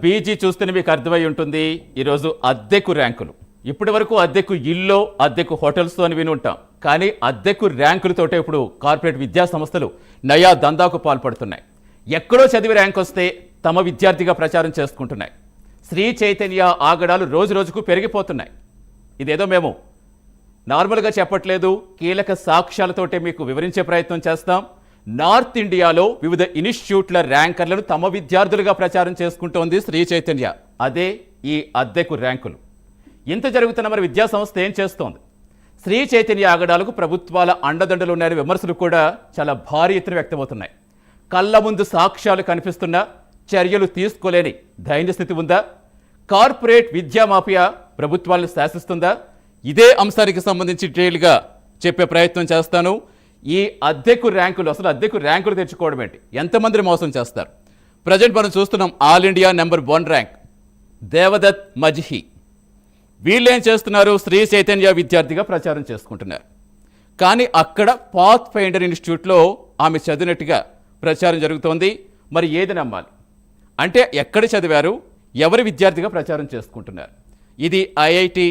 BG చూస్తేనే మీకు అర్థమై ఉంటుంది. ఈరోజు అద్దెకు ర్యాంకులు. ఇప్పటి వరకు అద్దెకు ఇల్లో, అద్దెకు హోటల్స్తో అని విని ఉంటాం. కానీ అద్దెకు ర్యాంకులతోటే ఇప్పుడు కార్పొరేట్ విద్యా సంస్థలు నయా దందాకు పాల్పడుతున్నాయి. ఎక్కడో చదివి ర్యాంక్ వస్తే తమ విద్యార్థిగా ప్రచారం చేసుకుంటున్నాయి. శ్రీ చైతన్య ఆగడాలు రోజు రోజుకు పెరిగిపోతున్నాయి. ఇదేదో మేము నార్మల్గా చెప్పట్లేదు, కీలక సాక్ష్యాలతోటే మీకు వివరించే ప్రయత్నం చేస్తాం. నార్త్ ఇండియాలో వివిధ ఇన్స్టిట్యూట్ల ర్యాంకర్లను తమ విద్యార్థులుగా ప్రచారం చేసుకుంటోంది శ్రీ చైతన్య. అదే ఈ అద్దెకు ర్యాంకులు. ఇంత జరుగుతున్న మరి విద్యా సంస్థ ఏం చేస్తోంది? శ్రీ చైతన్య ఆగడాలకు ప్రభుత్వాల అండదండలు ఉన్నాయని విమర్శలు కూడా చాలా భారీ ఎత్తున వ్యక్తమవుతున్నాయి. కళ్ళ ముందు సాక్ష్యాలు కనిపిస్తున్నా చర్యలు తీసుకోలేని దైన్యస్థితి ఉందా? కార్పొరేట్ విద్యా మాఫియా ప్రభుత్వాలను శాసిస్తుందా? ఇదే అంశానికి సంబంధించి డీటెయిల్గా చెప్పే ప్రయత్నం చేస్తాను. ఈ అద్దెకు ర్యాంకులు, అసలు అద్దెకు ర్యాంకులు తెచ్చుకోవడం ఏంటి? ఎంతమందిని మోసం చేస్తారు? ప్రజెంట్ మనం చూస్తున్నాం all India number 1 rank Devdutt Majhi. వీళ్ళేం చేస్తున్నారు? శ్రీ చైతన్య విద్యార్థిగా ప్రచారం చేసుకుంటున్నారు. కానీ అక్కడ పాత్ ఫైండర్ ఇన్స్టిట్యూట్లో ఆమె చదివినట్టుగా ప్రచారం జరుగుతోంది. మరి ఏది నమ్మాలి? అంటే ఎక్కడ చదివారు, ఎవరి విద్యార్థిగా ప్రచారం చేసుకుంటున్నారు? ఇది ఐఐటి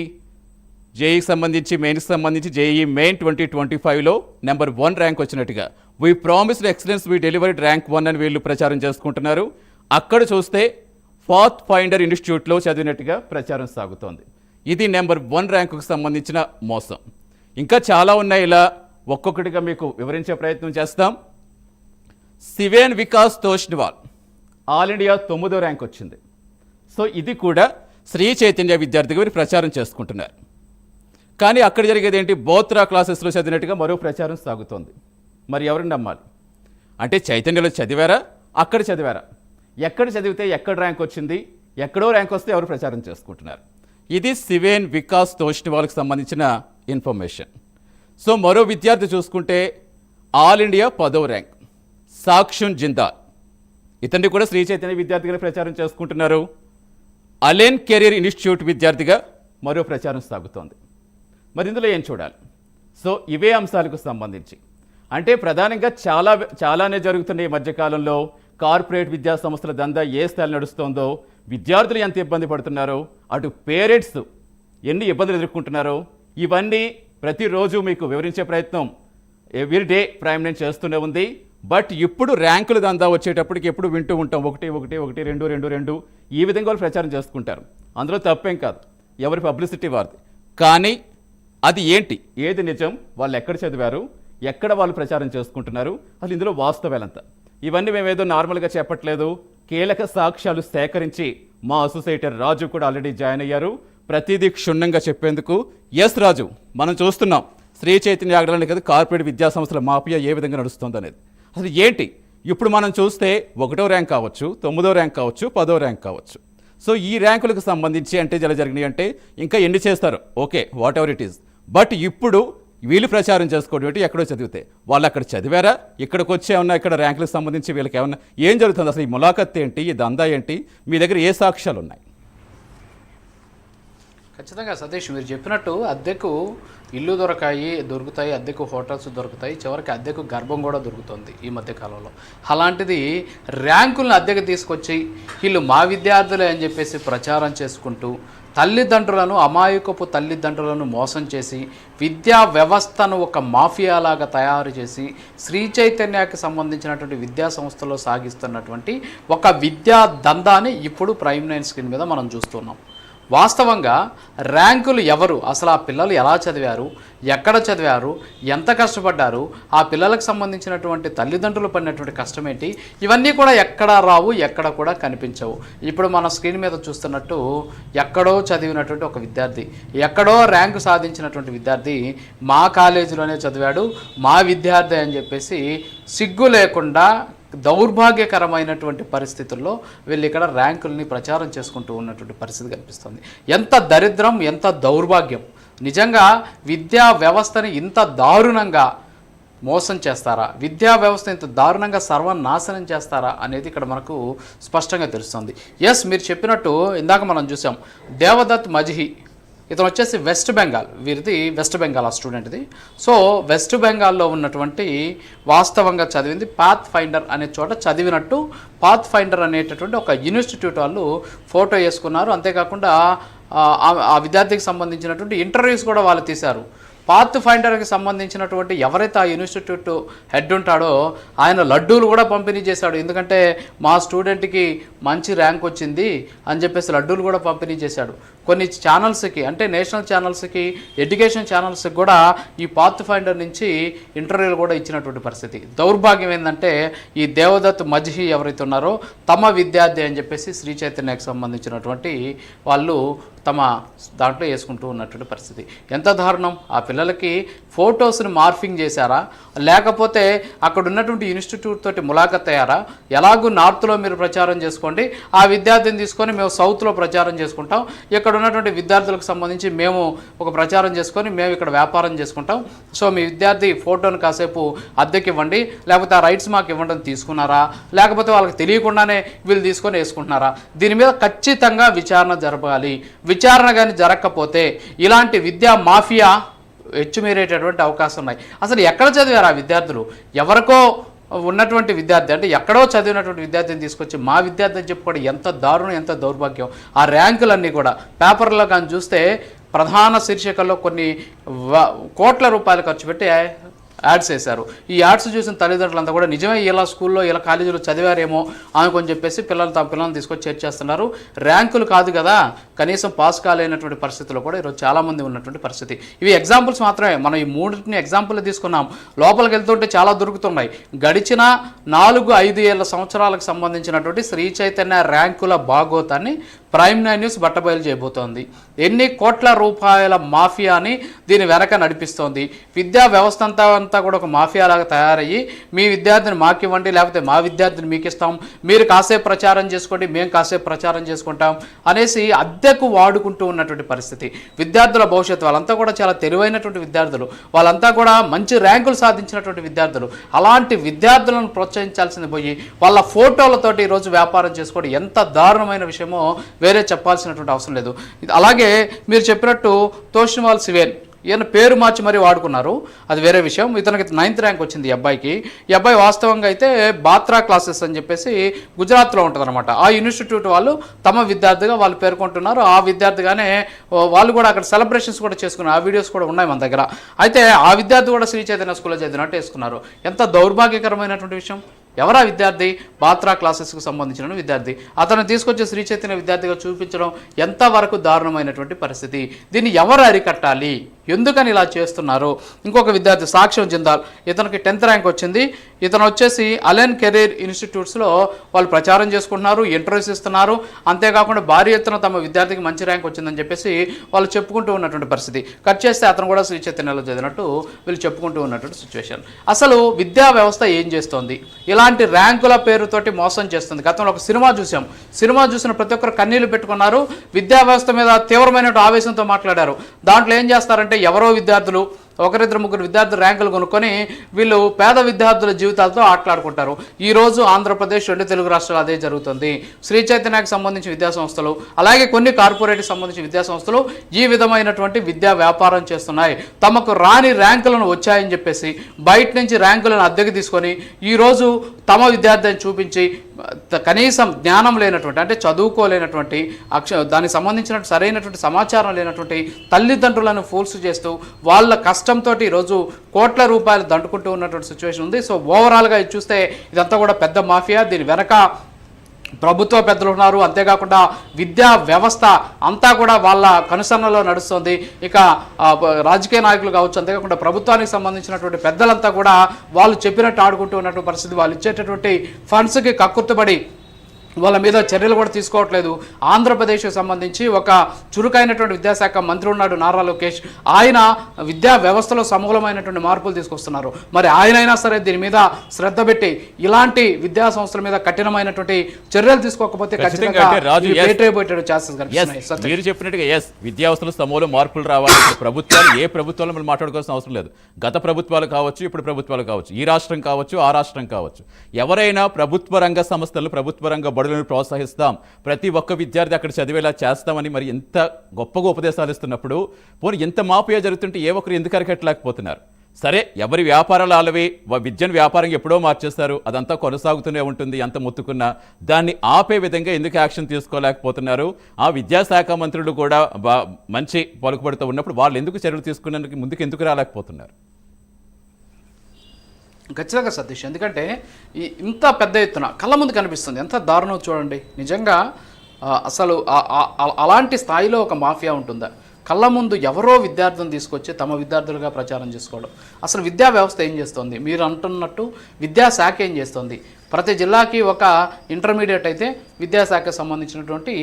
జేఈకి సంబంధించి, మెయిన్కి సంబంధించి జేఈ మెయిన్ 2025లో నెంబర్ 1 ర్యాంక్ వచ్చినట్టుగా we promised excellence we delivered rank 1 అని వీళ్ళు ప్రచారం చేసుకుంటున్నారు. అక్కడ చూస్తే పాత్ ఫైండర్ ఇన్స్టిట్యూట్లో చదివినట్టుగా ప్రచారం సాగుతోంది. ఇది నెంబర్ 1 ర్యాంకుకు సంబంధించిన మోసం. ఇంకా చాలా ఉన్నాయి. ఇలా ఒక్కొక్కటిగా మీకు వివరించే ప్రయత్నం చేస్తాం. సివేన్ వికాస్ తోష్నివాల్ ఆల్ ఇండియా 9వ ర్యాంక్ వచ్చింది. సో ఇది కూడా శ్రీ చైతన్య విద్యార్థిగా వీరు ప్రచారం చేసుకుంటున్నారు. కానీ అక్కడ జరిగేది ఏంటి? బోత్రా క్లాసెస్లో చదివినట్టుగా మరో ప్రచారం సాగుతోంది. మరి ఎవరిని నమ్మాలి? అంటే చైతన్యలో చదివారా, అక్కడ చదివారా? ఎక్కడ చదివితే ఎక్కడ ర్యాంక్ వచ్చింది, ఎక్కడో ర్యాంక్ వస్తే ఎవరు ప్రచారం చేసుకుంటున్నారు? ఇది సివేన్ వికాస్ తోష్నివాల్కి సంబంధించిన ఇన్ఫర్మేషన్. సో మరో విద్యార్థి చూసుకుంటే ఆల్ ఇండియా 10వ ర్యాంక్ సాక్షున్ జిందాల్. ఇతన్ని కూడా శ్రీ చైతన్య విద్యార్థిగా ప్రచారం చేసుకుంటున్నారు. అలెన్ కెరీర్ ఇన్స్టిట్యూట్ విద్యార్థిగా మరో ప్రచారం సాగుతోంది. మరి ఇందులో ఏం చూడాలి? సో ఇవే అంశాలకు సంబంధించి అంటే ప్రధానంగా చాలానే జరుగుతున్న ఈ మధ్యకాలంలో కార్పొరేట్ విద్యా సంస్థల దందా ఏ స్థాయిలో నడుస్తోందో, విద్యార్థులు ఎంత ఇబ్బంది పడుతున్నారో, అటు పేరెంట్స్ ఎన్ని ఇబ్బందులు ఎదుర్కొంటున్నారో, ఇవన్నీ ప్రతిరోజు మీకు వివరించే ప్రయత్నం ఎవ్రీడే ప్రైమ్ నేను చేస్తూనే ఉంది. బట్ ఇప్పుడు ర్యాంకులు దందా వచ్చేటప్పటికి ఎప్పుడు వింటూ ఉంటాం 1 1 1 2 2 2 ఈ విధంగా వాళ్ళు ప్రచారం చేసుకుంటారు. అందులో తప్పేం కాదు, ఎవరి పబ్లిసిటీ వారిది. కానీ అది ఏంటి, ఏది నిజం, వాళ్ళు ఎక్కడ చదివారు, ఎక్కడ వాళ్ళు ప్రచారం చేసుకుంటున్నారు, అసలు ఇందులో వాస్తవాలంతా, ఇవన్నీ మేమేదో నార్మల్గా చెప్పట్లేదు. కీలక సాక్ష్యాలు సేకరించి మా అసోసియేటర్ రాజు కూడా ఆల్రెడీ జాయిన్ అయ్యారు ప్రతిదీ క్షుణ్ణంగా చెప్పేందుకు. ఎస్ రాజు, మనం చూస్తున్నాం శ్రీ చైతన్య ఆగడాలని కదా కార్పొరేట్ విద్యా సంస్థల మాఫియా ఏ విధంగా నడుస్తుంది అనేది. అసలు ఏంటి ఇప్పుడు మనం చూస్తే 1వ ర్యాంక్ కావచ్చు, 9వ ర్యాంక్ కావచ్చు, 10వ ర్యాంక్ కావచ్చు. సో ఈ ర్యాంకులకు సంబంధించి అంటే ఎలా జరిగినాయి అంటే ఇంకా ఎన్ని చేస్తారు, okay, what ever it is. But ఇప్పుడు వీళ్ళు ప్రచారం చేసుకోవడం ఏంటి? ఎక్కడో చదివితే వాళ్ళు అక్కడ చదివారా, ఇక్కడికి వచ్చి ఏమన్నా ఇక్కడ ర్యాంకులకు సంబంధించి వీళ్ళకి ఏమన్నా ఏం జరుగుతుంది? అసలు ఈ ములాఖత్ ఏంటి, ఈ దందా ఏంటి, మీ దగ్గర ఏ సాక్ష్యాలు ఉన్నాయి? ఖచ్చితంగా సతీష్, మీరు చెప్పినట్టు అద్దెకు ఇల్లు దొరుకుతాయి, అద్దెకు హోటల్స్ దొరుకుతాయి, చివరికి అద్దెకు గర్భం కూడా దొరుకుతుంది ఈ మధ్యకాలంలో. అలాంటిది ర్యాంకులను అద్దెకు తీసుకొచ్చి వీళ్ళు మా విద్యార్థులే అని చెప్పేసి ప్రచారం చేసుకుంటూ అమాయకపు తల్లిదండ్రులను మోసం చేసి విద్యా వ్యవస్థను ఒక మాఫియాలాగా తయారు చేసి శ్రీ చైతన్యకి సంబంధించినటువంటి విద్యా సంస్థలో సాగిస్తున్నటువంటి ఒక విద్యా దందాని ఇప్పుడు ప్రైమ్ 9 స్క్రీన్ మీద మనం చూస్తున్నాం. వాస్తవంగా ర్యాంకులు ఎవరు, అసలు ఆ పిల్లలు ఎలా చదివారు, ఎక్కడ చదివారు, ఎంత కష్టపడ్డారు, ఆ పిల్లలకు సంబంధించినటువంటి తల్లిదండ్రులు పడినటువంటి కష్టం ఏంటి, ఇవన్నీ కూడా ఎక్కడా రావు, ఎక్కడ కూడా కనిపించవు. ఇప్పుడు మన స్క్రీన్ మీద చూస్తున్నట్టు ఎక్కడో చదివినటువంటి ఒక విద్యార్థి, ఎక్కడో ర్యాంకు సాధించినటువంటి విద్యార్థి మా కాలేజీలోనే చదివాడు, మా విద్యార్థి అని చెప్పేసి సిగ్గు లేకుండా దౌర్భాగ్యకరమైనటువంటి పరిస్థితుల్లో వీళ్ళు ఇక్కడ ర్యాంకుల్ని ప్రచారం చేసుకుంటూ ఉన్నటువంటి పరిస్థితి కనిపిస్తుంది. ఎంత దరిద్రం, ఎంత దౌర్భాగ్యం! నిజంగా విద్యా వ్యవస్థని ఇంత దారుణంగా మోసం చేస్తారా, విద్యా వ్యవస్థ ఇంత దారుణంగా సర్వనాశనం చేస్తారా అనేది ఇక్కడ మనకు స్పష్టంగా తెలుస్తుంది. ఎస్, మీరు చెప్పినట్టు ఇందాక మనం చూసాం దేవదత్ మజ్హి ఇతను వచ్చేసి వెస్ట్ బెంగాల్, వీరిది వెస్ట్ బెంగాల్ ఆ స్టూడెంట్ది. సో వెస్ట్ బెంగాల్లో ఉన్నటువంటి వాస్తవంగా చదివింది పాత్ ఫైండర్ అనే చోట చదివినట్టు పాత్ ఫైండర్ అనేటటువంటి ఒక ఇన్స్టిట్యూట్ వాళ్ళు ఫోటో వేసుకున్నారు. అంతేకాకుండా ఆ విద్యార్థికి సంబంధించినటువంటి ఇంటర్వ్యూస్ కూడా వాళ్ళు తీశారు. పాత్ ఫైండర్కి సంబంధించినటువంటి ఎవరైతే ఆ ఇన్స్టిట్యూట్ హెడ్ ఉంటాడో ఆయన లడ్డూలు కూడా పంపిణీ చేశాడు. ఎందుకంటే మా స్టూడెంట్కి మంచి ర్యాంక్ వచ్చింది అని చెప్పేసి లడ్డూలు కూడా పంపిణీ చేశాడు. కొన్ని ఛానల్స్కి అంటే నేషనల్ ఛానల్స్కి, ఎడ్యుకేషన్ ఛానల్స్కి కూడా ఈ పాత్ ఫైండర్ నుంచి ఇంటర్వ్యూలు కూడా ఇచ్చినటువంటి పరిస్థితి. దౌర్భాగ్యం ఏంటంటే ఈ దేవదత్ మజ్హి ఎవరైతే ఉన్నారో తమ విద్యార్థి అని చెప్పేసి శ్రీ చైతన్యకి సంబంధించినటువంటి వాళ్ళు తమ దాంట్లో వేసుకుంటూ ఉన్నటువంటి పరిస్థితి. ఎంత దారుణం! ఆ పిల్లలకి ఫొటోస్ని మార్ఫింగ్ చేశారా, లేకపోతే అక్కడ ఉన్నటువంటి ఇన్స్టిట్యూట్ తోటి ములాఖత్ అయ్యారా? ఎలాగూ నార్త్లో మీరు ప్రచారం చేసుకోండి, ఆ విద్యార్థిని తీసుకొని మేము సౌత్లో ప్రచారం చేసుకుంటాం, ఇక్కడ ఉన్నటువంటి విద్యార్థులకు సంబంధించి మేము ఒక ప్రచారం చేసుకొని మేము ఇక్కడ వ్యాపారం చేసుకుంటాం, సో మీ విద్యార్థి ఫోటోను కాసేపు అద్దెకి ఇవ్వండి, లేకపోతే ఆ రైట్స్ మాకు ఇవ్వడం తీసుకున్నారా, లేకపోతే వాళ్ళకి తెలియకుండానే వీళ్ళు తీసుకొని వేసుకుంటున్నారా? దీని మీద ఖచ్చితంగా విచారణ జరపాలి. విచారణ కానీ జరగకపోతే ఇలాంటి విద్యా మాఫియా హెచ్చుమీరేటటువంటి అవకాశం ఉన్నాయి. అసలు ఎక్కడ చదివారు ఆ విద్యార్థులు? ఎవరికో ఉన్నటువంటి విద్యార్థి అంటే ఎక్కడో చదివినటువంటి విద్యార్థిని తీసుకొచ్చి మా విద్యార్థి అని చెప్పుకోవడం ఎంత దారుణం, ఎంత దౌర్భాగ్యం. ఆ ర్యాంకులన్నీ కూడా పేపర్లో కానీ చూస్తే ప్రధాన శీర్షికల్లో కొన్ని కోట్ల రూపాయలు ఖర్చు పెట్టి యాడ్స్ వేశారు. ఈ యాడ్స్ చూసిన తల్లిదండ్రులంతా కూడా నిజమే ఇలా స్కూల్లో ఇలా కాలేజీలో చదివారేమో అనుకొని చెప్పేసి తమ పిల్లల్ని తీసుకొచ్చి చేర్చేస్తున్నారు. ర్యాంకులు కాదు కదా, కనీసం పాస్ కాలేనటువంటి పరిస్థితుల్లో కూడా ఈరోజు చాలామంది ఉన్నటువంటి పరిస్థితి. ఇవి ఎగ్జాంపుల్స్ మాత్రమే. మనం ఈ మూడింటిని ఎగ్జాంపుల్ తీసుకున్నాం. లోపలికి వెళ్తుంటే చాలా దొరుకుతున్నాయి. గడిచిన 4-5 సంవత్సరాలకు సంబంధించినటువంటి శ్రీ చైతన్య ర్యాంకుల భాగోతాన్ని ప్రైమ్ 9 న్యూస్ బట్టబయలు చేయబోతోంది. ఎన్ని కోట్ల రూపాయల మాఫియాని దీని వెనక నడిపిస్తోంది. విద్యా వ్యవస్థ అంతా కూడా ఒక మాఫియాలాగా తయారయ్యి మీ విద్యార్థిని మాకు ఇవ్వండి, లేకపోతే మా విద్యార్థిని మీకు ఇస్తాం, మీరు కాసేపు ప్రచారం చేసుకోండి, మేము కాసేపు ప్రచారం చేసుకుంటాం అనేసి అద్దెకు వాడుకుంటూ ఉన్నటువంటి పరిస్థితి. విద్యార్థుల భవిష్యత్తు వాళ్ళంతా కూడా చాలా తెలివైనటువంటి విద్యార్థులు, వాళ్ళంతా కూడా మంచి ర్యాంకులు సాధించినటువంటి విద్యార్థులు. అలాంటి విద్యార్థులను ప్రోత్సహించాల్సింది పోయి వాళ్ళ ఫోటోలతోటి ఈరోజు వ్యాపారం చేసుకోవడం ఎంత దారుణమైన విషయమో వేరే చెప్పాల్సినటువంటి అవసరం లేదు. అలాగే మీరు చెప్పినట్టు తోషిన్వాల్ సివేన్ ఈయన పేరు మార్చి మరీ వాడుకున్నారు, అది వేరే విషయం. ఇతనికి 9th ర్యాంక్ వచ్చింది ఈ అబ్బాయికి. ఈ అబ్బాయి వాస్తవంగా అయితే బాత్రా క్లాసెస్ అని చెప్పేసి గుజరాత్లో ఉంటుంది అనమాట. ఆ ఇన్స్టిట్యూట్ వాళ్ళు తమ విద్యార్థిగా వాళ్ళు పేర్కొంటున్నారు. ఆ విద్యార్థిగానే వాళ్ళు కూడా అక్కడ సెలబ్రేషన్స్ కూడా చేసుకున్నారు. ఆ వీడియోస్ కూడా ఉన్నాయి మన దగ్గర. అయితే ఆ విద్యార్థి కూడా శ్రీ చైతన్య స్కూల్లో చదివినట్టు వేసుకున్నారు. ఎంత దౌర్భాగ్యకరమైనటువంటి విషయం. ఎవరా విద్యార్థి? బాత్రా క్లాసెస్కు సంబంధించిన విద్యార్థి. అతను తీసుకొచ్చే శ్రీ చైతన్య విద్యార్థిగా చూపించడం ఎంతవరకు దారుణమైనటువంటి పరిస్థితి. దీన్ని ఎవరు అరికట్టాలి? ఎందుకని ఇలా చేస్తున్నారు? ఇంకొక విద్యార్థి సాక్ష్యం జిందాల్, ఇతనికి 10th ర్యాంక్ వచ్చింది. ఇతను వచ్చేసి అలెన్ కెరీర్ ఇన్స్టిట్యూట్స్లో వాళ్ళు ప్రచారం చేసుకుంటున్నారు, ఇంటర్వ్యూస్ ఇస్తున్నారు. అంతేకాకుండా భారీ ఎత్తున తమ విద్యార్థికి మంచి ర్యాంక్ వచ్చిందని చెప్పేసి వాళ్ళు చెప్పుకుంటూ ఉన్నటువంటి పరిస్థితి. కట్ చేస్తే అతను కూడా శ్రీ చైతన్యలో చదివినట్టు వీళ్ళు చెప్పుకుంటూ ఉన్నటువంటి సిచ్యువేషన్. అసలు విద్యా వ్యవస్థ ఏం చేస్తోంది? ఇలాంటి ర్యాంకుల పేరుతోటి మోసం చేస్తుంది. గతంలో ఒక సినిమా చూసాం. సినిమా చూసిన ప్రతి ఒక్కరు కన్నీళ్లు పెట్టుకున్నారు. విద్యా వ్యవస్థ మీద తీవ్రమైన ఆవేశంతో మాట్లాడారు. దాంట్లో ఏం చేస్తారంటే ఎవరో విద్యార్థులు 1-2-3 విద్యార్థులు ర్యాంకులు కొనుక్కొని వీళ్ళు పేద విద్యార్థుల జీవితాలతో ఆటలాడుకుంటారు. ఈరోజు ఆంధ్రప్రదేశ్ 2 తెలుగు రాష్ట్రాలు అదే జరుగుతుంది. శ్రీ చైతన్యకు సంబంధించిన విద్యాసంస్థలు అలాగే కొన్ని కార్పొరేట్కి సంబంధించిన విద్యాసంస్థలు ఈ విధమైనటువంటి విద్యా వ్యాపారం చేస్తున్నాయి. తమకు రాని ర్యాంకులను వచ్చాయని చెప్పేసి బయట నుంచి ర్యాంకులను అద్దెకి తీసుకొని ఈరోజు తమ విద్యార్థిని చూపించి కనీసం జ్ఞానం లేనటువంటి అంటే చదువుకోలేనటువంటి దానికి సంబంధించిన సరైనటువంటి సమాచారం లేనటువంటి తల్లిదండ్రులను ఫోర్స్ చేస్తూ వాళ్ళ కష్టంతో ఈరోజు కోట్ల రూపాయలు దండుకుంటూ ఉన్నటువంటి సిచ్యువేషన్ ఉంది. సో ఓవరాల్గా ఇది చూస్తే ఇదంతా కూడా పెద్ద మాఫియా. దీని వెనక ప్రభుత్వ పెద్దలు ఉన్నారు. అంతేకాకుండా విద్యా వ్యవస్థ అంతా కూడా వాళ్ళ కనుసన్నలో నడుస్తుంది. ఇక రాజకీయ నాయకులు కావచ్చు, అంతేకాకుండా ప్రభుత్వానికి సంబంధించినటువంటి పెద్దలంతా కూడా వాళ్ళు చెప్పినట్టు ఆడుకుంటూ ఉన్నటువంటి పరిస్థితి. వాళ్ళు ఇచ్చేటటువంటి ఫండ్స్కి కక్కుర్తుబడి వాళ్ళ మీద చర్యలు కూడా తీసుకోవట్లేదు. ఆంధ్రప్రదేశ్కి సంబంధించి ఒక చురుకైనటువంటి విద్యాశాఖ మంత్రి ఉన్నాడు నారా లోకేష్. ఆయన విద్యా వ్యవస్థలో సమూలమైనటువంటి మార్పులు తీసుకొస్తున్నారు. మరి ఆయనైనా సరే దీని మీద శ్రద్ధ పెట్టి ఇలాంటి విద్యా సంస్థల మీద కఠినమైనటువంటి చర్యలు తీసుకోకపోతే ఖచ్చితంగా మీరు చెప్పినట్టుగా విద్యా వ్యవస్థలో సమూల మార్పులు రావాలి. ప్రభుత్వాలు ఏ ప్రభుత్వాలు మనం మాట్లాడుకోవాల్సిన అవసరం లేదు. గత ప్రభుత్వాలు కావచ్చు, ఇప్పుడు ప్రభుత్వాలు కావచ్చు, ఈ రాష్ట్రం కావచ్చు, ఆ రాష్ట్రం కావచ్చు, ఎవరైనా ప్రభుత్వ రంగ సంస్థలు ప్రభుత్వ రంగ బడులను ప్రోత్సహిస్తాం, ప్రతి ఒక్క విద్యార్థి అక్కడ చదివేలా చేస్తామని మరి ఎంత గొప్పగా ఉపదేశాలు ఇస్తున్నప్పుడు పోనీ ఎంత మాఫియా జరుగుతుంటే ఏ ఒక్కరు ఎందుకు అరికట్టలేకపోతున్నారు? సరే, ఎవరి వ్యాపారాలు ఆలవి, విద్యను వ్యాపారం ఎప్పుడో మార్చేస్తారు, అదంతా కొనసాగుతూనే ఉంటుంది. ఎంత మొత్తుకున్నా దాన్ని ఆపే విధంగా ఎందుకు యాక్షన్ తీసుకోలేకపోతున్నారు? ఆ విద్యాశాఖ మంత్రులు కూడా మంచి పలుకుబడితో ఉన్నప్పుడు వాళ్ళు ఎందుకు చర్యలు తీసుకునేందుకు ముందుకు ఎందుకు రాలేకపోతున్నారు? ఖచ్చితంగా సతీష్, ఎందుకంటే ఇంత పెద్ద ఎత్తున కళ్ళ ముందు కనిపిస్తుంది, ఎంత దారుణం చూడండి. నిజంగా అసలు అలాంటి స్థాయిలో ఒక మాఫియా ఉంటుందా? కళ్ళ ముందు ఎవరో విద్యార్థులను తీసుకొచ్చి తమ విద్యార్థులుగా ప్రచారం చేసుకోవడం. అసలు విద్యా వ్యవస్థ ఏం చేస్తుంది? మీరు అంటున్నట్టు విద్యాశాఖ ఏం చేస్తుంది? ప్రతి జిల్లాకి ఒక ఇంటర్మీడియట్ అయితే విద్యాశాఖకు సంబంధించినటువంటి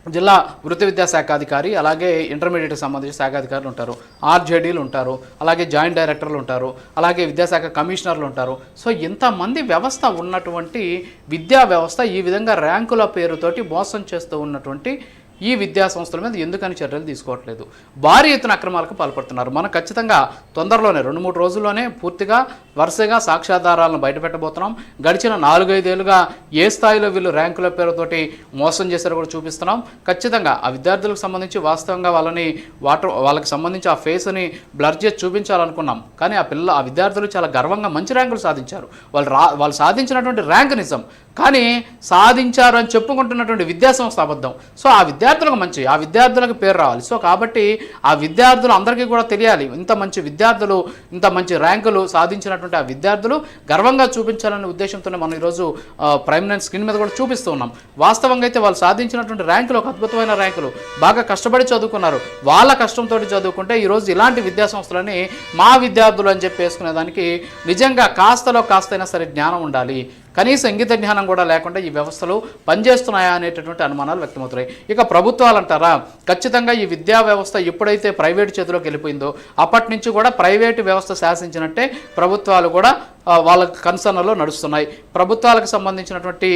జిల్లా వృత్తి విద్యాశాఖ అధికారి, అలాగే ఇంటర్మీడియట్కి సంబంధించిన శాఖ అధికారులు ఉంటారు, ఆర్జేడీలు ఉంటారు, అలాగే జాయింట్ డైరెక్టర్లు ఉంటారు, అలాగే విద్యాశాఖ కమిషనర్లు ఉంటారు. సో ఇంతమంది వ్యవస్థ ఉన్నటువంటి విద్యా వ్యవస్థ ఈ విధంగా ర్యాంకుల పేరుతోటి మోసం చేస్తూ ఉన్నటువంటి ఈ విద్యా సంస్థల మీద ఎందుకని చర్యలు తీసుకోవట్లేదు? భారీ ఎత్తున అక్రమాలకు పాల్పడుతున్నారు. మనం ఖచ్చితంగా తొందరలోనే 2-3 రోజుల్లోనే పూర్తిగా వరుసగా సాక్ష్యాధారాలను బయటపెట్టబోతున్నాం. గడిచిన 4-5 ఏళ్ళుగా ఏ స్థాయిలో వీళ్ళు ర్యాంకుల పేరుతోటి మోసం చేశారో కూడా చూపిస్తున్నాం. ఖచ్చితంగా ఆ విద్యార్థులకు సంబంధించి వాస్తవంగా వాళ్ళకి సంబంధించి ఆ ఫేస్ని బ్లర్ చేసి చూపించాలనుకున్నాం. కానీ ఆ విద్యార్థులు చాలా గర్వంగా మంచి ర్యాంకులు సాధించారు. వాళ్ళు సాధించినటువంటి ర్యాంక్ నిజం, కానీ సాధించారు అని చెప్పుకుంటున్నటువంటి విద్యాసంస్థ అబద్ధం. సో ఆ విద్యార్థులకు పేరు రావాలి. సో కాబట్టి ఆ విద్యార్థులు అందరికీ కూడా తెలియాలి, ఇంత మంచి విద్యార్థులు, ఇంత మంచి ర్యాంకులు సాధించినటువంటి ఆ విద్యార్థులు గర్వంగా చూపించాలనే ఉద్దేశంతోనే మనం ఈరోజు ప్రైమినెంట్ స్క్రీన్ మీద కూడా చూపిస్తూ ఉన్నాం. వాస్తవంగా అయితే వాళ్ళు సాధించినటువంటి ర్యాంకులు ఒక అద్భుతమైన ర్యాంకులు, బాగా కష్టపడి చదువుకున్నారు. వాళ్ళ కష్టంతో చదువుకుంటే ఈరోజు ఇలాంటి విద్యాసంస్థలని మా విద్యార్థులు అని చెప్పి వేసుకునేదానికి నిజంగా కాస్తలో కాస్తైనా సరే జ్ఞానం ఉండాలి. కనీసం ఇంగిత జ్ఞానం కూడా లేకుండా ఈ వ్యవస్థలు పనిచేస్తున్నాయా అనేటటువంటి అనుమానాలు వ్యక్తమవుతున్నాయి. ఇక ప్రభుత్వాలు అంటారా, ఖచ్చితంగా ఈ విద్యా వ్యవస్థ ఎప్పుడైతే ప్రైవేటు చేతిలోకి వెళ్ళిపోయిందో అప్పటి నుంచి కూడా ప్రైవేటు వ్యవస్థ శాసించినట్టే ప్రభుత్వాలు కూడా వాళ్ళ కన్సర్న్లో నడుస్తున్నాయి. ప్రభుత్వాలకు సంబంధించినటువంటి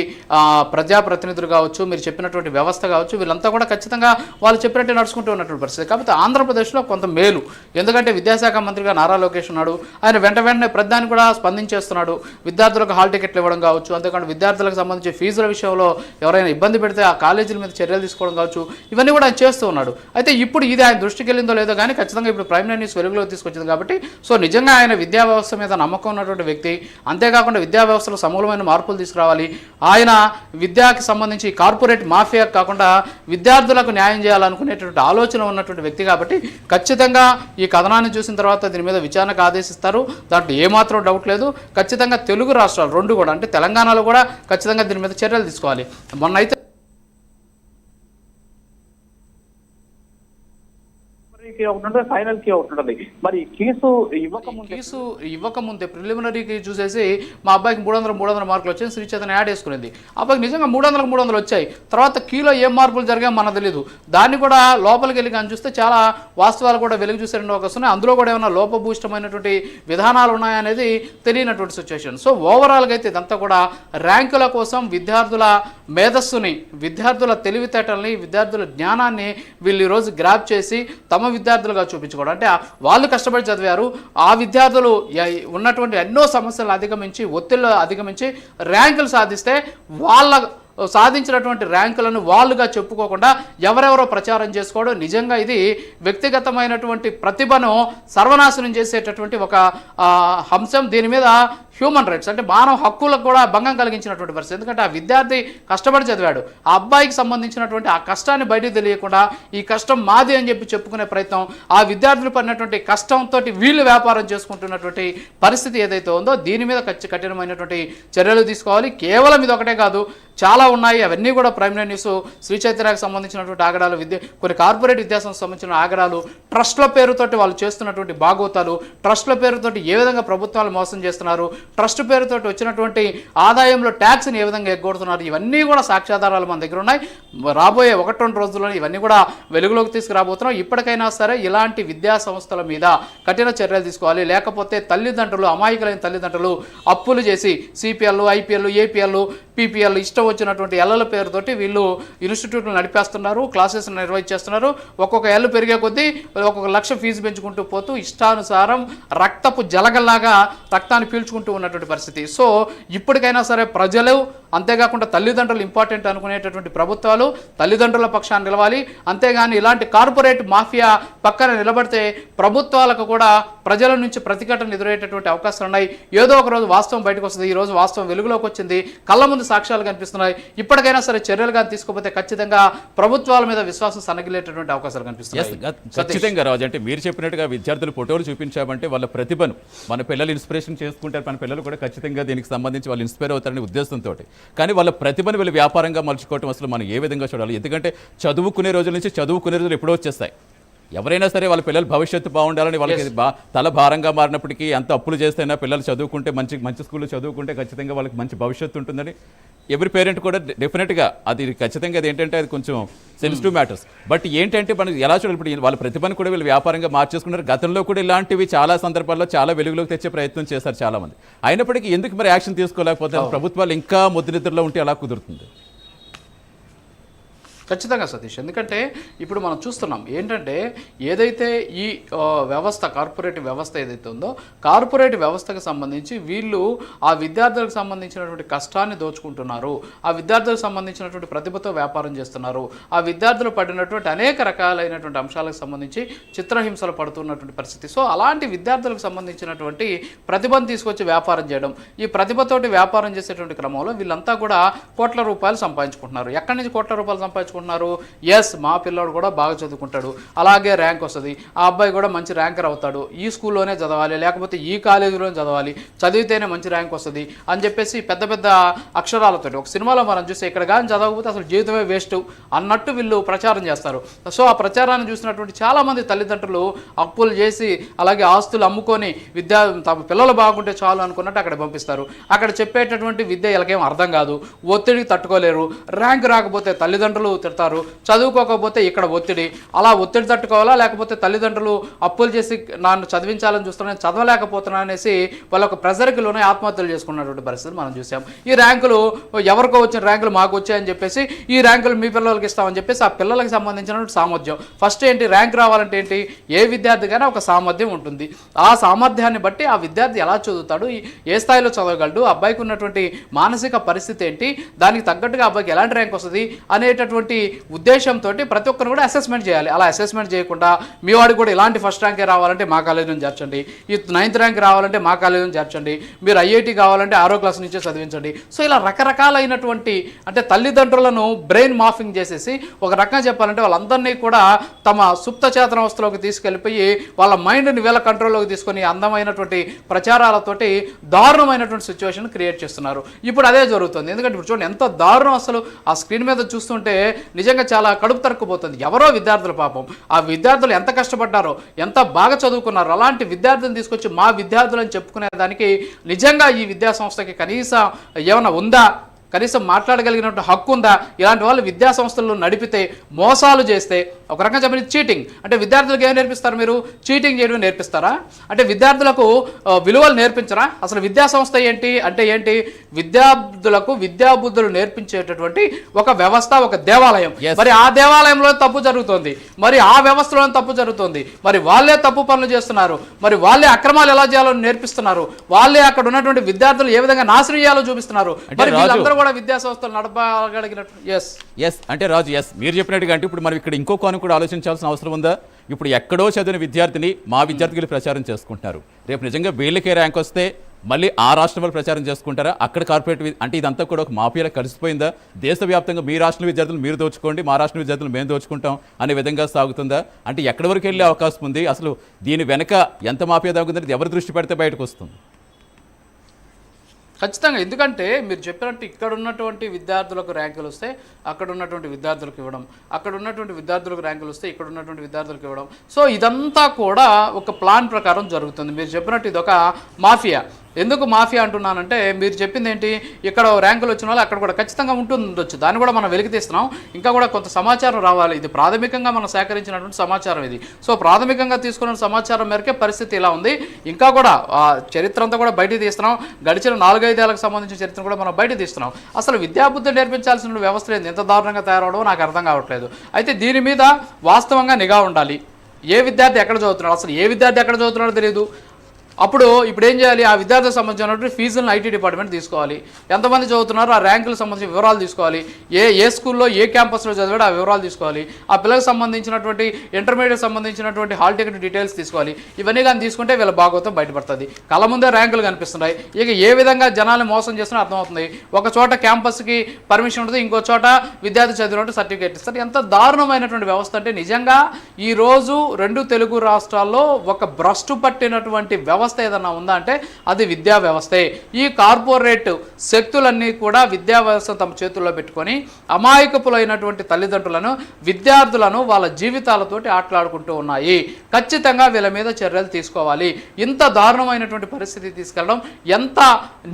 ప్రజాప్రతినిధులు కావచ్చు, మీరు చెప్పినటువంటి వ్యవస్థ కావచ్చు, వీళ్ళంతా కూడా ఖచ్చితంగా వాళ్ళు చెప్పినట్టే నడుచుకుంటూ ఉన్నటువంటి పరిస్థితి. కాకపోతే ఆంధ్రప్రదేశ్లో కొంత మేలు, ఎందుకంటే విద్యాశాఖ మంత్రిగా నారా లోకేష్ ఉన్నాడు. ఆయన వెంటనే ప్రధాని కూడా స్పందించేస్తున్నాడు. విద్యార్థులకు హాల్ టికెట్లు ఇవ్వడం కావచ్చు, అంతేకాకుండా విద్యార్థులకు సంబంధించి ఫీజుల విషయంలో ఎవరైనా ఇబ్బంది పెడితే ఆ కాలేజీల మీద చర్యలు తీసుకోవడం కావచ్చు, ఇవన్నీ కూడా ఆయన చేస్తూ ఉన్నాడు. అయితే ఇప్పుడు ఇది ఆయన దృష్టికి వెళ్ళిందో లేదో కానీ ఖచ్చితంగా ఇప్పుడు ప్రైమ్ న్యూస్ వెలుగులోకి తీసుకొచ్చింది కాబట్టి సో నిజంగా ఆయన విద్యా వ్యవస్థ మీద నమ్మకం ఉన్నటువంటి వ్యక్తి. అంతేకాకుండా విద్యా వ్యవస్థలో సమూలమైన మార్పులు తీసుకురావాలి. ఆయన విద్యాకి సంబంధించి కార్పొరేట్ మాఫియా కాకుండా విద్యార్థులకు న్యాయం చేయాలనుకునేటువంటి ఆలోచన ఉన్నటువంటి వ్యక్తి కాబట్టి ఖచ్చితంగా ఈ కథనాన్ని చూసిన తర్వాత దీని మీద విచారణకు ఆదేశిస్తారు. దాంట్లో ఏమాత్రం డౌట్ లేదు. ఖచ్చితంగా తెలుగు రాష్ట్రాలు 2 కూడా, అంటే తెలంగాణలో కూడా ఖచ్చితంగా దీని మీద చర్యలు తీసుకోవాలి. మొన్నైతే ఫైనల్ కి ఉంటుంది. మరి కేసు ఇవ్వకముందే ప్రిలిమినరీకి చూసేసి మా అబ్బాయికి 300 మార్కులు వచ్చాయి, శ్రీ చైతన్య యాడ్ వేసుకునేది. అబ్బాయికి నిజంగా 300 వచ్చాయి. తర్వాత కీలో ఏం మార్పులు జరిగాయో మనకు తెలియదు. దాన్ని కూడా లోపలికి వెళ్ళి కానీ చూస్తే చాలా వాస్తవాలు కూడా వెలుగు చూసే వస్తున్నాయి. అందులో కూడా ఏమైనా లోపభూయిష్టమైనటువంటి విధానాలు ఉన్నాయనేది తెలియనటువంటి సిచ్యువేషన్. సో ఓవరాల్గా అయితే ఇదంతా కూడా ర్యాంకుల కోసం విద్యార్థుల మేధస్సుని, విద్యార్థుల తెలివితేటల్ని, విద్యార్థుల జ్ఞానాన్ని వీళ్ళు ఈరోజు గ్రాప్ చేసి తమ విద్యార్థులుగా చూపించుకోవడం. అంటే వాళ్ళు కష్టపడి చదివారు, ఆ విద్యార్థులు ఉన్నటువంటి ఎన్నో సమస్యలు అధిగమించి, ఒత్తిళ్లు అధిగమించి ర్యాంకులు సాధిస్తే వాళ్ళ సాధించినటువంటి ర్యాంకులను వాళ్ళుగా చెప్పుకోకుండా ఎవరెవరో ప్రచారం చేసుకోవడం నిజంగా ఇది వ్యక్తిగతమైనటువంటి ప్రతిభను సర్వనాశనం చేసేటటువంటి ఒక అంశం. దీని మీద హ్యూమన్ రైట్స్ అంటే మానవ హక్కులకు కూడా భంగం కలిగించినటువంటి పరిస్థితి. ఎందుకంటే ఆ విద్యార్థి కష్టపడి చదివాడు, ఆ అబ్బాయికి సంబంధించినటువంటి ఆ కష్టాన్ని బయటకు తెలియకుండా ఈ కష్టం మాది అని చెప్పి చెప్పుకునే ప్రయత్నం, ఆ విద్యార్థులు పడినటువంటి కష్టంతో వీళ్ళు వ్యాపారం చేసుకుంటున్నటువంటి పరిస్థితి ఏదైతే ఉందో దీని మీద కఠినమైనటువంటి చర్యలు తీసుకోవాలి. కేవలం ఇది ఒకటే కాదు, చాలా ఉన్నాయి. అవన్నీ కూడా ప్రైమ్ న్యూస్ శ్రీ చైతన్యకు సంబంధించినటువంటి ఆగడాలు, కొన్ని కార్పొరేట్ విద్యాసంస్థకు సంబంధించిన ఆగడాలు, ట్రస్ట్ల పేరుతోటి వాళ్ళు చేస్తున్నటువంటి భాగోతాలు, ట్రస్ట్ల పేరుతోటి ఏ విధంగా ప్రభుత్వాలు మోసం చేస్తున్నారు, ట్రస్ట్ పేరుతోటి వచ్చినటువంటి ఆదాయంలో ట్యాక్స్ని ఏ విధంగా ఎగ్గొడుతున్నారు, ఇవన్నీ కూడా సాక్ష్యాధారాలు మన దగ్గర ఉన్నాయి. రాబోయే 1-2 రోజుల్లో ఇవన్నీ కూడా వెలుగులోకి తీసుకురాబోతున్నాం. ఇప్పటికైనా సరే ఇలాంటి విద్యా సంస్థల మీద కఠిన చర్యలు తీసుకోవాలి. లేకపోతే తల్లిదండ్రులు, అమాయకులైన తల్లిదండ్రులు అప్పులు చేసి సిపిఎల్, ఐపీఎల్, ఏపీఎల్ పీపీఎల్ ఇష్టం వచ్చినటువంటి ఎల్లల పేరుతోటి వీళ్ళు ఇన్స్టిట్యూట్లు నడిపేస్తున్నారు, క్లాసెస్ నిర్వహించేస్తున్నారు. ఒక్కొక్క ఎల్లు పెరిగే కొద్దీ ఒక్కొక్క లక్ష ఫీజు పెంచుకుంటూ పోతూ ఇష్టానుసారం రక్తపు జలగల్లాగా రక్తాన్ని పీల్చుకుంటూ ఉన్నటువంటి పరిస్థితి. సో ఇప్పటికైనా సరే ప్రజలు, అంతేకాకుండా తల్లిదండ్రులు ఇంపార్టెంట్ అనుకునేటటువంటి ప్రభుత్వాలు తల్లిదండ్రుల పక్షాన్ని నిలవాలి. అంతేగాని ఇలాంటి కార్పొరేట్ మాఫియా పక్కన నిలబడితే ప్రభుత్వాలకు కూడా ప్రజల నుంచి ప్రతిఘటన ఎదురయ్యేటటువంటి అవకాశాలు ఉన్నాయి. ఏదో ఒక రోజు వాస్తవం బయటకు వస్తుంది. ఈ రోజు వాస్తవం వెలుగులోకి వచ్చింది, కళ్ళ ముందు సాక్ష్యాలు కనిపిస్తున్నాయి. ఇప్పటికైనా సరే చర్యలు కానీ తీసుకోకపోతే ఖచ్చితంగా ప్రభుత్వాల మీద విశ్వాసం సన్నగిలేటటువంటి అవకాశాలు కనిపిస్తున్నాయి. ఖచ్చితంగా రాజు, అంటే మీరు చెప్పినట్టుగా విద్యార్థులు ఫోటోలు చూపించామంటే వాళ్ళ ప్రతిభను మన పిల్లలు ఇన్స్పిరేషన్ చేసుకుంటారు. మన పిల్లలు కూడా ఖచ్చితంగా దీనికి సంబంధించి వాళ్ళు ఇన్స్పైర్ అవుతారనే ఉద్దేశంతో, కానీ వాళ్ళ ప్రతిభను వీళ్ళు వ్యాపారంగా మలుచుకోవటం అసలు మనం ఏ విధంగా చూడాలి? ఎందుకంటే చదువుకునే రోజుల నుంచి చదువుకునే రోజులు ఎప్పుడో వచ్చేస్తాయి. ఎవరైనా సరే వాళ్ళ పిల్లలు భవిష్యత్తు బాగుండాలని వాళ్ళకి తల భారంగా మారినప్పటికీ అంత అప్పులు చేస్తేనా పిల్లలు చదువుకుంటే మంచి స్కూల్లో చదువుకుంటే ఖచ్చితంగా వాళ్ళకి మంచి భవిష్యత్తు ఉంటుందని ఎవరి పేరెంట్ కూడా డెఫినెట్గా అది ఖచ్చితంగా అది ఏంటంటే అది కొంచెం సెన్సిటివ్ మ్యాటర్స్. బట్ ఏంటంటే మనం ఎలా చూడాలి? ఇప్పుడు వాళ్ళ ప్రతిభను కూడా వీళ్ళు వ్యాపారంగా మార్చేసుకున్నారు. గతంలో కూడా ఇలాంటివి చాలా సందర్భాల్లో చాలా వెలుగులోకి తెచ్చే ప్రయత్నం చేశారు చాలామంది. అయినప్పటికీ ఎందుకు మరి యాక్షన్ తీసుకోలేకపోతే ప్రభుత్వాలు ఇంకా ముద్దునిద్రలో ఉంటే ఎలా కుదురుతుంది? ఖచ్చితంగా సతీష్, ఎందుకంటే ఇప్పుడు మనం చూస్తున్నాం ఏంటంటే ఏదైతే ఈ వ్యవస్థ కార్పొరేట్ వ్యవస్థ ఏదైతే ఉందో కార్పొరేట్ వ్యవస్థకు సంబంధించి వీళ్ళు ఆ విద్యార్థులకు సంబంధించినటువంటి కష్టాన్ని దోచుకుంటున్నారు, ఆ విద్యార్థులకు సంబంధించినటువంటి ప్రతిభతో వ్యాపారం చేస్తున్నారు, ఆ విద్యార్థులు పడినటువంటి అనేక రకాలైనటువంటి అంశాలకు సంబంధించి చిత్రహింసలు పడుతున్నటువంటి పరిస్థితి. సో అలాంటి విద్యార్థులకు సంబంధించినటువంటి ప్రతిభను తీసుకొచ్చి వ్యాపారం చేయడం, ఈ ప్రతిభతోటి వ్యాపారం చేసేటువంటి క్రమంలో వీళ్ళంతా కూడా కోట్ల రూపాయలు సంపాదించుకుంటున్నారు. ఎక్కడి నుంచి కోట్ల రూపాయలు సంపాదించుకుంటున్నారు? ఎస్, మా పిల్లాడు కూడా బాగా చదువుకుంటాడు, అలాగే ర్యాంక్ వస్తుంది, ఆ అబ్బాయి కూడా మంచి ర్యాంకర్ అవుతాడు, ఈ స్కూల్లోనే చదవాలి లేకపోతే ఈ కాలేజీలోనే చదవాలి, చదివితేనే మంచి ర్యాంక్ వస్తుంది అని చెప్పేసి పెద్ద పెద్ద అక్షరాలతో ఒక సినిమాలో మనం చూస్తే ఇక్కడ కానీ చదవకపోతే అసలు జీవితమే వేస్ట్ అన్నట్టు వీళ్ళు ప్రచారం చేస్తారు. సో ఆ ప్రచారాన్ని చూసినటువంటి చాలామంది తల్లిదండ్రులు అప్పులు చేసి అలాగే ఆస్తులు అమ్ముకొని తమ పిల్లలు బాగుంటే చాలు అనుకున్నట్టు అక్కడ పంపిస్తారు. అక్కడ చెప్పేటటువంటి విద్య వీళ్ళకేం అర్థం కాదు, ఒత్తిడికి తట్టుకోలేరు, ర్యాంక్ రాకపోతే తల్లిదండ్రులు తిడతారు, చదువుకోకపోతే ఇక్కడ ఒత్తిడి, అలా ఒత్తిడి తట్టుకోవాలా లేకపోతే తల్లిదండ్రులు అప్పులు చేసి నన్ను చదివించాలని చూస్తున్నాను చదవలేకపోతున్నా అనేసి వాళ్ళ ఒక ప్రెజర్కి లోనే ఆత్మహత్యలు చేసుకున్నటువంటి పరిస్థితులు మనం చూసాం. ఈ ర్యాంకులు ఎవరికో వచ్చిన ర్యాంకులు మాకు వచ్చాయని చెప్పేసి ఈ ర్యాంకులు మీ పిల్లలకి ఇస్తామని చెప్పేసి ఆ పిల్లలకి సంబంధించినటువంటి సామర్థ్యం ఫస్ట్ ఏంటి, ర్యాంక్ రావాలంటే ఏంటి, ఏ విద్యార్థికైనా ఒక సామర్థ్యం ఉంటుంది. ఆ సామర్థ్యాన్ని బట్టి ఆ విద్యార్థి ఎలా చదువుతాడు, ఏ స్థాయిలో చదవగలడు, అబ్బాయికి ఉన్నటువంటి మానసిక పరిస్థితి ఏంటి, దానికి తగ్గట్టుగా అబ్బాయికి ఎలాంటి ర్యాంక్ వస్తుంది అనేటటువంటి ఉద్దేశంతో ప్రతి ఒక్కరు కూడా అసెస్మెంట్ చేయాలి. అలా అసెస్మెంట్ చేయకుండా మీ వాడికి కూడా ఇలాంటి ఫస్ట్ ర్యాంకే రావాలంటే మా కాలేజీ నుంచి చేర్చండి, ఈ 9th ర్యాంక్ రావాలంటే మా కాలేజీ నుంచి చేర్చండి, మీరు ఐఐటి కావాలంటే 6వ క్లాస్ నుంచే చదివించండి. సో ఇలా రకరకాలైనటువంటి అంటే తల్లిదండ్రులను బ్రెయిన్ మాఫింగ్ చేసేసి ఒక రకంగా చెప్పాలంటే వాళ్ళందరినీ కూడా తమ సుప్త చేతనావస్థలోకి తీసుకెళ్ళిపోయి వాళ్ళ మైండ్ని వీళ్ళ కంట్రోల్లోకి తీసుకొని అందమైనటువంటి ప్రచారాలతోటి దారుణమైనటువంటి సిచ్యువేషన్ క్రియేట్ చేస్తున్నారు. ఇప్పుడు అదే జరుగుతుంది. ఎందుకంటే ఇప్పుడు చూడండి ఎంత దారుణం, అసలు ఆ స్క్రీన్ మీద చూస్తుంటే నిజంగా చాలా కడుపు తరుక్కుపోతుంది. ఎవరో విద్యార్థులు పాపం, ఆ విద్యార్థులు ఎంత కష్టపడ్డారో, ఎంత బాగా చదువుకున్నారో, అలాంటి విద్యార్థులను తీసుకొచ్చి మా విద్యార్థులు అని చెప్పుకునే దానికి నిజంగా ఈ విద్యా సంస్థకి కనీసం ఏమైనా ఉందా, కనీసం మాట్లాడగలిగినట్టు హక్కు ఉందా? ఇలాంటి వాళ్ళు విద్యా సంస్థల్లో నడిపితే మోసాలు చేస్తే ఒక రకంగా చెప్పి చీటింగ్ అంటే విద్యార్థులకు ఏం నేర్పిస్తారు? మీరు చీటింగ్ చేయడం నేర్పిస్తారా? అంటే విద్యార్థులకు విలువలు నేర్పించరా? అసలు విద్యా సంస్థ ఏంటి అంటే ఏంటి? విద్యార్థులకు విద్యాబుద్ధులు నేర్పించేటటువంటి ఒక వ్యవస్థ, ఒక దేవాలయం. మరి ఆ దేవాలయంలో తప్పు జరుగుతుంది, మరి ఆ వ్యవస్థలో తప్పు జరుగుతుంది, మరి వాళ్ళే తప్పు పనులు చేస్తున్నారు, మరి వాళ్ళే అక్రమాలు ఎలా చేయాలో నేర్పిస్తున్నారు, వాళ్ళే అక్కడ ఉన్నటువంటి విద్యార్థులు ఏ విధంగా నాశనం చేయాలో చూపిస్తున్నారు. మరి వీళ్ళందరూ విద్యా సంస్థలు నడపగలిగినట్టు ఎస్ అంటే రాజు, ఎస్ మీరు చెప్పినట్టుగా అంటే ఇప్పుడు మనం ఇక్కడ ఇంకో కోణం కూడా ఆలోచించాల్సిన అవసరం ఉందా? ఇప్పుడు ఎక్కడో చదివిన విద్యార్థిని మా విద్యార్థులు ప్రచారం చేసుకుంటున్నారు. రేపు నిజంగా వీళ్ళకే ర్యాంక్ వస్తే మళ్ళీ ఆ రాష్ట్రం వాళ్ళు ప్రచారం చేసుకుంటారా? అక్కడ కార్పొరేట్ అంటే ఇదంతా కూడా ఒక మాఫియాలో కలిసిపోయిందా? దేశవ్యాప్తంగా మీ రాష్ట్ర విద్యార్థులు మీరు దోచుకోండి, మా రాష్ట్ర విద్యార్థులు మేము దోచుకుంటాం అనే విధంగా సాగుతుందా? అంటే ఎక్కడి వరకు వెళ్ళే అవకాశం ఉంది? అసలు దీని వెనక ఎంత మాఫియా దాగుందని ఎవరు దృష్టి పెడితే బయటకు వస్తుంది? ఖచ్చితంగా. ఎందుకంటే మీరు చెప్పినట్టు ఇక్కడ ఉన్నటువంటి విద్యార్థులకు ర్యాంకులు వస్తే అక్కడ ఉన్నటువంటి విద్యార్థులకు ఇవ్వడం, అక్కడ ఉన్నటువంటి విద్యార్థులకు ర్యాంకులు వస్తే ఇక్కడ ఉన్నటువంటి విద్యార్థులకు ఇవ్వడం. సో ఇదంతా కూడా ఒక ప్లాన్ ప్రకారం జరుగుతుంది. మీరు చెప్పినట్టు ఇది ఒక మాఫియా. ఎందుకు మాఫియా అంటున్నానంటే మీరు చెప్పింది ఏంటి, ఇక్కడ ర్యాంకులు వచ్చిన వాళ్ళు అక్కడ కూడా ఖచ్చితంగా ఉండొచ్చు, దాన్ని కూడా మనం వెలికి తీస్తున్నాం. ఇంకా కూడా కొంత సమాచారం రావాలి. ఇది ప్రాథమికంగా మనం సేకరించినటువంటి సమాచారం ఇది. సో ప్రాథమికంగా తీసుకున్న సమాచారం మేరకే పరిస్థితి ఇలా ఉంది. ఇంకా కూడా చరిత్ర అంతా కూడా బయట తీస్తున్నాం. గడిచిన 4-5 ఏళ్లకు సంబంధించిన చరిత్ర కూడా మనం బయట తీస్తున్నాం. అసలు విద్యాబుద్ధి నేర్పించాల్సిన వ్యవస్థ ఎంత దారుణంగా తయారవడం నాకు అర్థం కావట్లేదు. అయితే దీని మీద వాస్తవంగా నిఘా ఉండాలి. ఏ విద్యార్థి ఎక్కడ చదువుతున్నాడు, అసలు ఏ విద్యార్థి ఎక్కడ చదువుతున్నాడో తెలియదు. అప్పుడు ఇప్పుడు ఏం చేయాలి, ఆ విద్యార్థికి సంబంధించినటువంటి ఫీజులను ఐటీ డిపార్ట్మెంట్ తీసుకోవాలి. ఎంతమంది చదువుతున్నారో ఆ ర్యాంకులకు సంబంధించిన వివరాలు తీసుకోవాలి. ఏ స్కూల్లో ఏ క్యాంపస్లో చదివాడో ఆ వివరాలు తీసుకోవాలి. ఆ పిల్లలకు సంబంధించినటువంటి ఇంటర్మీడియట్ సంబంధించినటువంటి హాల్ టికెట్ డీటెయిల్స్ తీసుకోవాలి. ఇవన్నీ కానీ తీసుకుంటే వీళ్ళ భాగవతం బయటపడుతుంది. కళ్ళ ముందే ర్యాంకులు కనిపిస్తున్నాయి. ఇక ఏ విధంగా జనాన్ని మోసం చేస్తున్నా అర్థమవుతుంది. ఒక చోట క్యాంపస్కి పర్మిషన్ ఉంటుంది, ఇంకో చోట విద్యార్థి చదివినట్టు సర్టిఫికేట్ ఇస్తారు. ఎంత దారుణమైనటువంటి వ్యవస్థ అంటే నిజంగా ఈరోజు 2 తెలుగు రాష్ట్రాల్లో ఒక భ్రష్టు పట్టినటువంటి వ్యవస్థ ఏదన్నా ఉందా అంటే అది విద్యా వ్యవస్థే. ఈ కార్పొరేట్ శక్తులన్నీ కూడా విద్యా వ్యవస్థను తమ చేతుల్లో పెట్టుకొని అమాయకపులైనటువంటి తల్లిదండ్రులను, విద్యార్థులను వాళ్ళ జీవితాలతోటి ఆటలాడుకుంటూ ఉన్నాయి. ఖచ్చితంగా వీళ్ళ మీద చర్యలు తీసుకోవాలి. ఇంత దారుణమైనటువంటి పరిస్థితి తీసుకెళ్ళడం ఎంత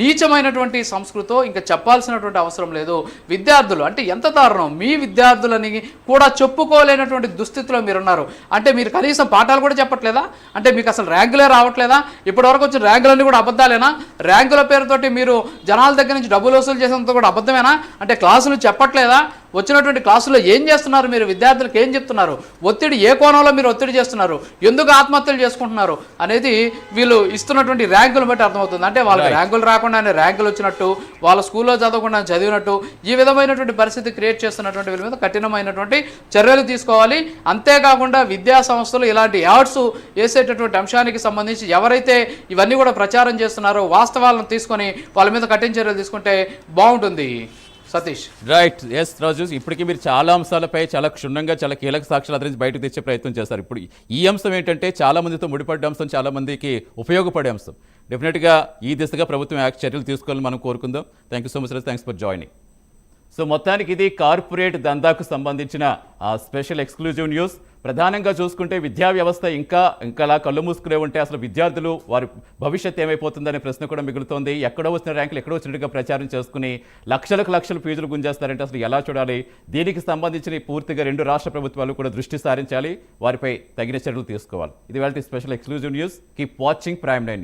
నీచమైనటువంటి సంస్కృతో ఇంకా చెప్పాల్సినటువంటి అవసరం లేదు. విద్యార్థులు అంటే ఎంత దారుణం, మీ విద్యార్థులని కూడా చెప్పుకోలేనటువంటి దుస్థితిలో మీరున్నారు. అంటే మీరు కనీసం పాఠాలు కూడా చెప్పట్లేదా? అంటే మీకు అసలు ర్యాంకులే రావట్లేదా? ఇప్పటివరకు వచ్చిన ర్యాంకులన్నీ కూడా అబద్ధాలేనా? ర్యాంకుల పేరుతోటి మీరు జనాల దగ్గర నుంచి డబ్బులు వసూలు చేసినంత కూడా అబద్ధమేనా? అంటే క్లాసులు చెప్పట్లేదా? వచ్చినటువంటి క్లాసుల్లో ఏం చేస్తున్నారు? మీరు విద్యార్థులకు ఏం చెప్తున్నారు? ఒత్తిడి ఏ కోణంలో మీరు ఒత్తిడి చేస్తున్నారు? ఎందుకు ఆత్మహత్యలు చేసుకుంటున్నారు అనేది వీళ్ళు ఇస్తున్నటువంటి ర్యాంకులు బట్టి అర్థమవుతుంది. అంటే వాళ్ళకి ర్యాంకులు రాకుండానే ర్యాంకులు వచ్చినట్టు, వాళ్ళ స్కూల్లో చదవకుండా చదివినట్టు, ఈ విధమైనటువంటి పరిస్థితి క్రియేట్ చేస్తున్నటువంటి వీళ్ళ మీద కఠినమైనటువంటి చర్యలు తీసుకోవాలి. అంతేకాకుండా విద్యా సంస్థలు ఇలాంటి యాడ్స్ వేసేటటువంటి అంశానికి సంబంధించి ఎవరైతే ఇవన్నీ కూడా ప్రచారం చేస్తున్నారో వాస్తవాలను తీసుకొని వాళ్ళ మీద కఠిన చర్యలు తీసుకుంటే బాగుంటుంది. సతీష్. రైట్. ఎస్ రాజు, ఇప్పటికీ మీరు చాలా అంశాలపై చాలా క్షుణ్ణంగా చాలా కీలక సాక్ష్యాలు ఆధారించి బయటకు తెచ్చే ప్రయత్నం చేస్తారు. ఇప్పుడు ఈ అంశం ఏంటంటే చాలా మందితో ముడిపడ్డ అంశం, చాలా మందికి ఉపయోగపడే అంశం. డెఫినెట్గా ఈ దిశగా ప్రభుత్వం చర్యలు తీసుకోవాలని మనం కోరుకుందాం. Thank you so much, thanks for joining. So మొత్తానికి ఇది కార్పొరేట్ దందాకు సంబంధించిన స్పెషల్ ఎక్స్క్లూజివ్ న్యూస్. ప్రధానంగా చూసుకుంటే విద్యా వ్యవస్థ ఇంకాలా కళ్ళు మూసుకునే ఉంటే అసలు విద్యార్థులు వారి భవిష్యత్తు ఏమైపోతుందనే ప్రశ్న కూడా మిగులుతోంది. ఎక్కడో వచ్చిన ర్యాంకులు ఎక్కడో వచ్చినట్టుగా ప్రచారం చేసుకుని లక్షలు ఫీజులు గుంజేస్తారంటే అసలు ఎలా చూడాలి? దీనికి సంబంధించిన పూర్తిగా 2 రాష్ట్ర ప్రభుత్వాలు కూడా దృష్టి సారించాలి, వారిపై తగిన చర్యలు తీసుకోవాలి. ఇది వాళ్ళ special exclusive news. Keep watching prime 9 news.